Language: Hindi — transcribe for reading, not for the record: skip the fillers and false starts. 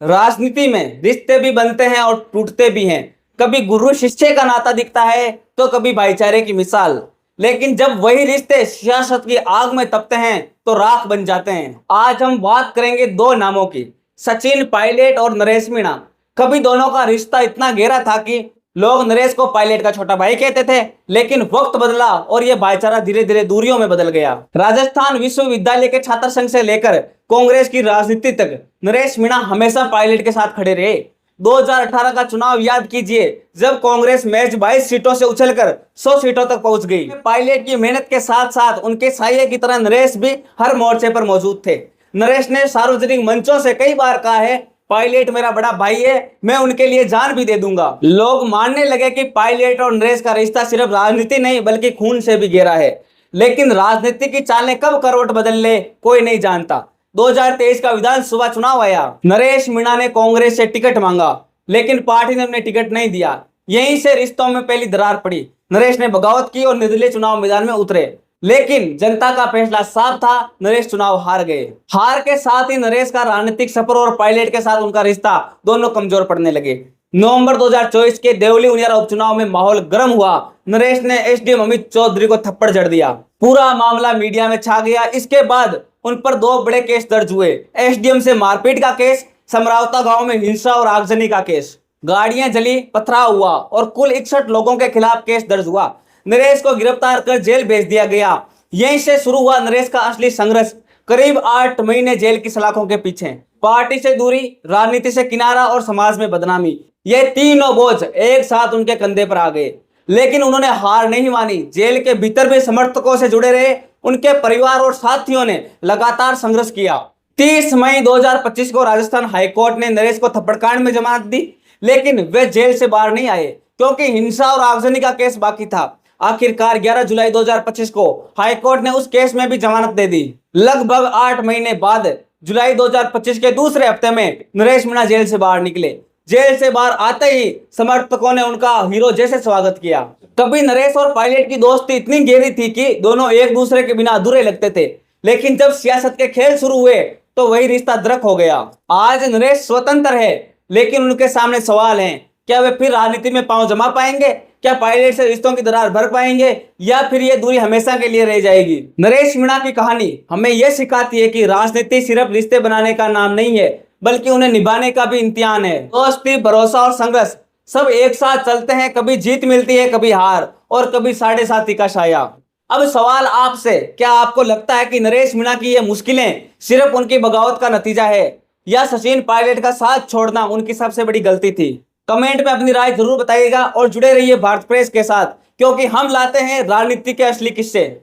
राजनीति में रिश्ते भी बनते हैं और टूटते भी हैं। कभी गुरु शिष्य का नाता दिखता है तो कभी भाईचारे की मिसाल। लेकिन जब वही रिश्ते सियासत की आग में तपते हैं तो राख बन जाते हैं। आज हम बात करेंगे दो नामों की, सचिन पायलट और नरेश मीणा। कभी दोनों का रिश्ता इतना गहरा था कि लोग नरेश को पायलट का छोटा भाई कहते थे, लेकिन वक्त बदला और यह भाईचारा धीरे धीरे दूरियों में बदल गया। राजस्थान विश्वविद्यालय के छात्र संघ से लेकर कांग्रेस की राजनीति तक नरेश मीणा हमेशा पायलट के साथ खड़े रहे। 2018 का चुनाव याद कीजिए, जब कांग्रेस महज 22 सीटों से उछलकर 100 सीटों तक पहुंच गई। पायलट की मेहनत के साथ साथ उनके साये की तरह नरेश भी हर मोर्चे पर मौजूद थे। नरेश ने सार्वजनिक मंचों से कई बार कहा है, पायलट मेरा बड़ा भाई है, मैं उनके लिए जान भी दे दूंगा। लोग मानने लगे कि पायलट और नरेश का रिश्ता सिर्फ राजनीति नहीं बल्कि खून से भी गहरा है। लेकिन राजनीति की चालें कब करवट बदल ले कोई नहीं जानता। 2023 का विधानसभा चुनाव आया। नरेश मीणा ने कांग्रेस से टिकट मांगा, लेकिन पार्टी ने उन्हें टिकट नहीं दिया। यहीं से रिश्तों में पहली दरार पड़ी। नरेश ने बगावत की और निर्दलीय चुनाव मैदान में उतरे, लेकिन जनता का फैसला साफ था, नरेश चुनाव हार गए। हार के साथ ही नरेश का राजनीतिक सफर और पायलट के साथ उनका रिश्ता दोनों कमजोर पड़ने लगे। नवंबर 2024 के देवली उनियारा उपचुनाव में माहौल गर्म हुआ। नरेश ने एसडीएम अमित चौधरी को थप्पड़ जड़ दिया। पूरा मामला मीडिया में छा गया। इसके बाद उन पर दो बड़े केस दर्ज हुए, एसडीएम से मारपीट का केस, समरावता गांव में हिंसा और आगजनी का केस। गाड़ियां जली, पथराव हुआ और कुल 61 लोगों के खिलाफ केस दर्ज हुआ। नरेश को गिरफ्तार कर जेल भेज दिया गया। यहीं से शुरू हुआ नरेश का असली संघर्ष। करीब 8 महीने जेल की सलाखों के पीछे, पार्टी से दूरी, राजनीति से किनारा और समाज में बदनामी, ये तीनों बोझ एक साथ उनके कंधे पर आ गए। लेकिन उन्होंने हार नहीं मानी। जेल के भीतर भी समर्थकों से जुड़े रहे। उनके परिवार और साथियों ने लगातार संघर्ष किया। 30 मई 2025 को राजस्थान हाईकोर्ट ने नरेश को थप्पड़कांड में जमानत दी, लेकिन वे जेल से बाहर नहीं आए क्योंकि हिंसा और आगजनी का केस बाकी था। आखिरकार 11 जुलाई 2025 को हाईकोर्ट ने उस केस में भी जमानत दे दी। लगभग 8 महीने बाद जुलाई 2025 के दूसरे हफ्ते में नरेश मीणा जेल से बाहर निकले। जेल से बाहर आते ही समर्थकों ने उनका हीरो जैसे स्वागत किया। कभी नरेश और पायलट की दोस्ती इतनी गहरी थी कि दोनों एक दूसरे के बिना अधूरे लगते थे, लेकिन जब सियासत के खेल शुरू हुए तो वही रिश्ता दरक हो गया। आज नरेश स्वतंत्र है, लेकिन उनके सामने सवाल हैं, क्या वे फिर राजनीति में पांव जमा पाएंगे? क्या पायलट से रिश्तों की दरार भर पाएंगे या फिर ये दूरी हमेशा के लिए रह जाएगी? नरेश मीणा की कहानी हमें यह सिखाती है कि राजनीति सिर्फ रिश्ते बनाने का नाम नहीं है, बल्कि उन्हें निभाने का भी इम्तिहान है। दोस्ती, भरोसा और संघर्ष सब एक साथ चलते हैं। कभी जीत मिलती है, कभी हार और कभी साढ़े साथी का साया। अब सवाल आपसे, क्या आपको लगता है कि नरेश मीणा की ये मुश्किलें सिर्फ उनकी बगावत का नतीजा है या सचिन पायलट का साथ छोड़ना उनकी सबसे बड़ी गलती थी? कमेंट में अपनी राय जरूर बताइएगा और जुड़े रहिए भारत प्रेस के साथ, क्योंकि हम लाते हैं राजनीति के असली किस्से।